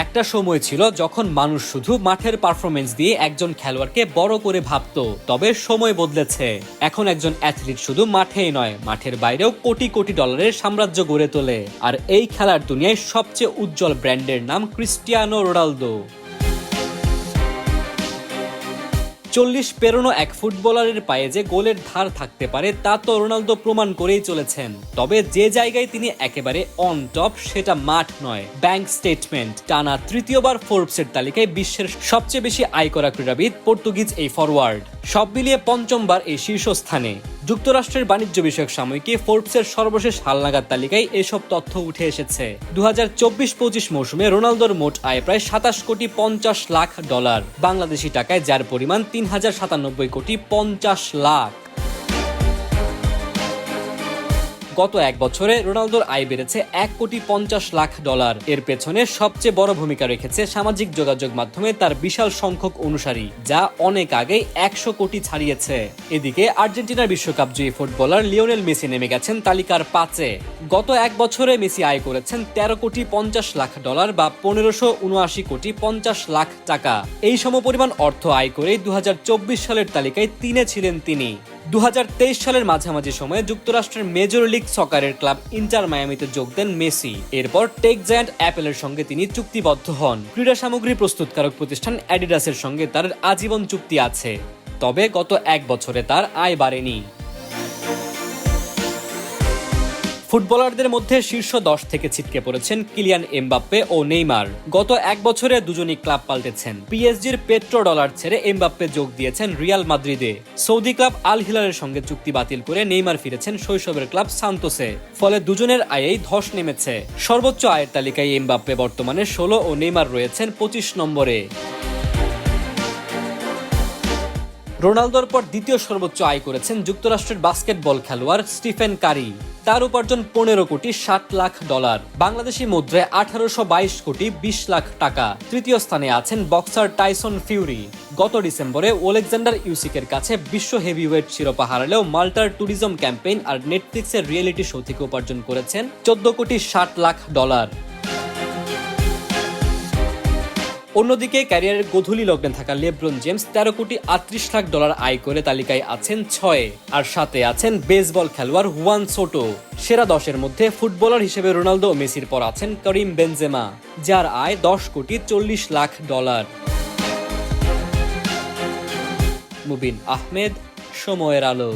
একটা সময় ছিল যখন মানুষ শুধু মাঠের পারফরমেন্স দিয়ে একজন খেলোয়াড়কে বড় করে ভাবতো। তবে সময় বদলেছে। এখন একজন অ্যাথলিট শুধু মাঠেই নয়, মাঠের বাইরেও কোটি কোটি ডলারের সাম্রাজ্য গড়ে তোলে। আর এই খেলার দুনিয়ায় সবচেয়ে উজ্জ্বল ব্র্যান্ডের নাম ক্রিস্টিয়ানো রোনালদো। 40 পেরোনো এক ফুটবলারের পায়ে যে গোলের ধার থাকতে পারে তা তো রোনালদো প্রমাণ করেই চলেছেন। তবে যে জায়গায় তিনি একেবারে অন টপ সেটা মাঠ নয়, ব্যাংক স্টেটমেন্ট। টানা তৃতীয়বার ফোর্বসের তালিকায় বিশ্বের সবচেয়ে বেশি আয় করা ক্রীড়াবিদ পর্তুগিজ এই ফরওয়ার্ড। সব মিলিয়ে পঞ্চমবার এই শীর্ষস্থানে। যুক্তরাষ্ট্রের বাণিজ্য বিষয়ক সাময়িকী ফোর্বসের সর্বশেষ হালনাগাদ তালিকায় এসব তথ্য উঠে এসেছে। 2024-25 মৌসুমে রোনালদোর মোট আয় প্রায় 27 কোটি 50 লাখ ডলার, বাংলাদেশি টাকায় যার পরিমাণ 3097 কোটি 50 লাখ। গত এক বছরে রোনালদোর আয় বেড়েছে 1 কোটি 50 লাখ ডলার। এর পেছনে সবচেয়ে বড় ভূমিকা রেখেছে সামাজিক যোগাযোগ মাধ্যমে তার বিশাল সংখ্যক অনুসারী, যা অনেক আগেই 100 কোটি ছাড়িয়েছে। এদিকে আর্জেন্টিনার বিশ্বকাপ জয়ী ফুটবলার লিওনেল মেসি নেমে গেছেন তালিকার 5-এ। গত এক বছরে মেসি আয় করেছেন 13 কোটি 50 লাখ ডলার বা 1579 কোটি 50 লাখ টাকা। এই সমপরিমাণ অর্থ আয় করেই 2024 সালের তালিকায় 3-এ ছিলেন তিনি। 2023 সালের মাঝামাঝি সময়ে যুক্তরাষ্ট্রের মেজর লিগ সকারের ক্লাব ইন্টার মায়ামিতে যোগ দেন মেসি। এরপর টেক জায়ান্ট অ্যাপেলের সঙ্গে তিনি চুক্তিবদ্ধ হন। ক্রীড়া সামগ্রী প্রস্তুতকারক প্রতিষ্ঠান অ্যাডিডাসের সঙ্গে তার আজীবন চুক্তি আছে। তবে গত এক বছরে তার আয় বাড়েনি। ফুটবলারদের মধ্যে শীর্ষ 10 থেকে ছিটকে পড়েছেন কিলিয়ান এমবাপ্পে ও নেইমার। গত এক বছরে দুজনই ক্লাব পাল্টেছেন। পিএসজির পেট্রো ডলার ছেড়ে এমবাপ্পে যোগ দিয়েছেন রিয়াল মাদ্রিদে। সৌদি ক্লাব আল হিলালের সঙ্গে চুক্তি বাতিল করে নেইমার ফিরেছেন শৈশবের ক্লাব সান্তোসে। ফলে দুজনের আয়েই ধস নেমেছে। সর্বোচ্চ আয়ের তালিকায় এমবাপ্পে বর্তমানে 16 ও নেইমার রয়েছেন 25 নম্বরে। রোনালদোর পর দ্বিতীয় সর্বোচ্চ আয় করেছেন যুক্তরাষ্ট্রের বাস্কেটবল খেলোয়াড় স্টিফেন কারি। তার উপার্জন 15 কোটি 60 লাখ ডলার, বাংলাদেশি মুদ্রায় 1822 কোটি 20 লাখ টাকা। তৃতীয় স্থানে আছেন বক্সার টাইসন ফিউরি। গত ডিসেম্বরে ওলেকজান্ডার ইউসিকের কাছে বিশ্ব হেভিওয়েট শিরোপা হারালেও মাল্টার ট্যুরিজম ক্যাম্পেইন আর নেটফ্লিক্সের রিয়েলিটি শো থেকে উপার্জন করেছেন 14 কোটি 60 লাখ ডলার। অন্যদিকে ক্যারিয়ারের গোধূলি লগ্নে থাকা লেব্রন জেমস 13 কোটি 38 লাখ ডলার আয় করে তালিকায় আছেন 6-এ। আর সাথে আছেন বেসবল খেলোয়াড় হুয়ান সোটো। সেরা 10-এর মধ্যে ফুটবলার হিসেবে রোনালদো ও মেসির পর আছেন করিম বেনজেমা, যার আয় 10 কোটি 40 লাখ ডলার। মুবিন আহমেদ, সময়ের আলো।